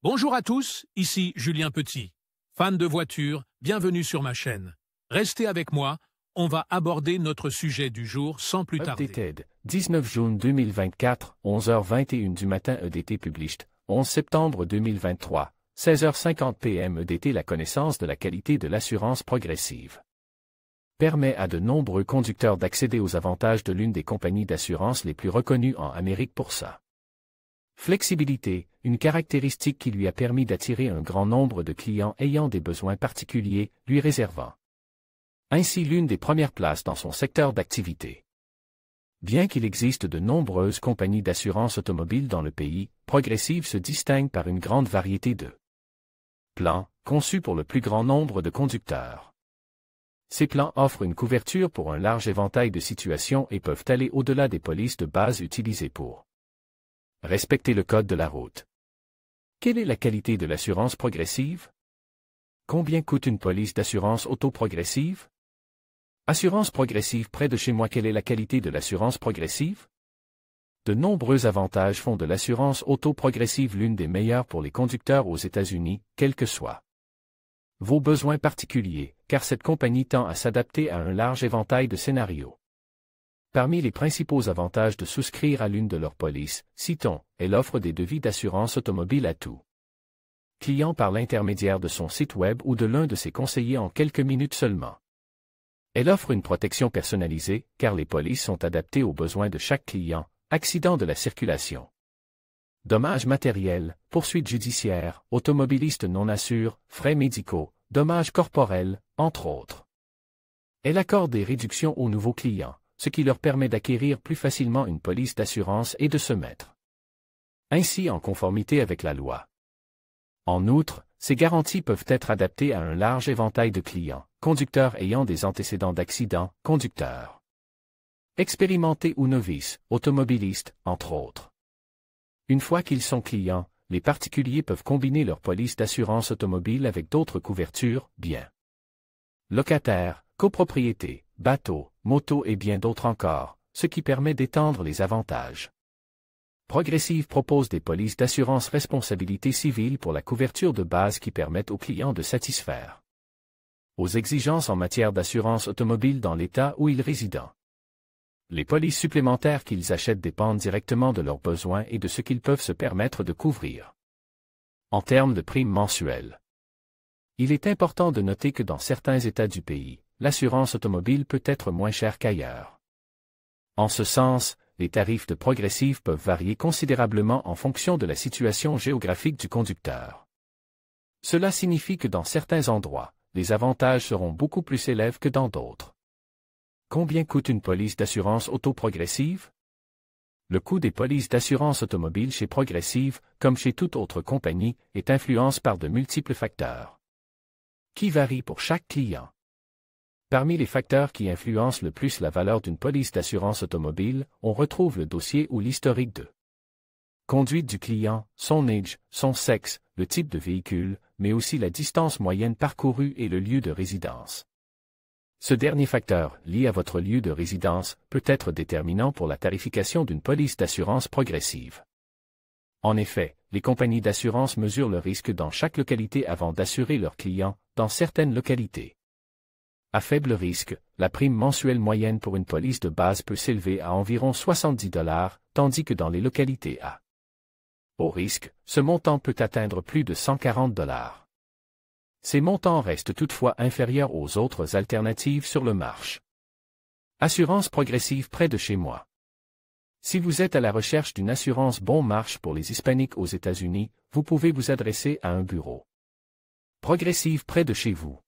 Bonjour à tous, ici Julien Petit. Fan de voitures, bienvenue sur ma chaîne. Restez avec moi, on va aborder notre sujet du jour sans plus tarder. Updated, 19 juin 2024, 11h21 du matin EDT Published, 11 septembre 2023, 16h50 PM EDT. La connaissance de la qualité de l'assurance progressive permet à de nombreux conducteurs d'accéder aux avantages de l'une des compagnies d'assurance les plus reconnues en Amérique pour sa flexibilité, une caractéristique qui lui a permis d'attirer un grand nombre de clients ayant des besoins particuliers, lui réservant ainsi l'une des premières places dans son secteur d'activité. Bien qu'il existe de nombreuses compagnies d'assurance automobile dans le pays, Progressive se distingue par une grande variété de plans, conçus pour le plus grand nombre de conducteurs. Ces plans offrent une couverture pour un large éventail de situations et peuvent aller au-delà des polices de base utilisées pour respecter le code de la route. Quelle est la qualité de l'assurance progressive? Combien coûte une police d'assurance auto-progressive? Assurance progressive près de chez moi. Quelle est la qualité de l'assurance progressive? De nombreux avantages font de l'assurance auto-progressive l'une des meilleures pour les conducteurs aux États-Unis, quels que soient vos besoins particuliers, car cette compagnie tend à s'adapter à un large éventail de scénarios. Parmi les principaux avantages de souscrire à l'une de leurs polices, citons, elle offre des devis d'assurance automobile à tout client par l'intermédiaire de son site web ou de l'un de ses conseillers en quelques minutes seulement. Elle offre une protection personnalisée, car les polices sont adaptées aux besoins de chaque client, accident de la circulation, dommages matériels, poursuites judiciaires, automobilistes non assurés, frais médicaux, dommages corporels, entre autres. Elle accorde des réductions aux nouveaux clients, ce qui leur permet d'acquérir plus facilement une police d'assurance et de se mettre ainsi en conformité avec la loi. En outre, ces garanties peuvent être adaptées à un large éventail de clients, conducteurs ayant des antécédents d'accidents, conducteurs expérimentés ou novices, automobilistes, entre autres. Une fois qu'ils sont clients, les particuliers peuvent combiner leur police d'assurance automobile avec d'autres couvertures, biens locataires, copropriété, bateaux, motos et bien d'autres encore, ce qui permet d'étendre les avantages. Progressive propose des polices d'assurance responsabilité civile pour la couverture de base qui permettent aux clients de satisfaire aux exigences en matière d'assurance automobile dans l'État où ils résident. Les polices supplémentaires qu'ils achètent dépendent directement de leurs besoins et de ce qu'ils peuvent se permettre de couvrir. En termes de primes mensuelles, il est important de noter que dans certains États du pays, l'assurance automobile peut être moins chère qu'ailleurs. En ce sens, les tarifs de Progressive peuvent varier considérablement en fonction de la situation géographique du conducteur. Cela signifie que dans certains endroits, les avantages seront beaucoup plus élevés que dans d'autres. Combien coûte une police d'assurance auto-progressive? Le coût des polices d'assurance automobile chez Progressive, comme chez toute autre compagnie, est influencé par de multiples facteurs qui varient pour chaque client. Parmi les facteurs qui influencent le plus la valeur d'une police d'assurance automobile, on retrouve le dossier ou l'historique de conduite du client, son âge, son sexe, le type de véhicule, mais aussi la distance moyenne parcourue et le lieu de résidence. Ce dernier facteur, lié à votre lieu de résidence, peut être déterminant pour la tarification d'une police d'assurance progressive. En effet, les compagnies d'assurance mesurent le risque dans chaque localité avant d'assurer leurs clients, dans certaines localités à faible risque, la prime mensuelle moyenne pour une police de base peut s'élever à environ 70 $, tandis que dans les localités à haut risque, ce montant peut atteindre plus de 140 $. Ces montants restent toutefois inférieurs aux autres alternatives sur le marché. Assurance progressive près de chez moi. Si vous êtes à la recherche d'une assurance bon marché pour les Hispaniques aux États-Unis, vous pouvez vous adresser à un bureau Progressive près de chez vous.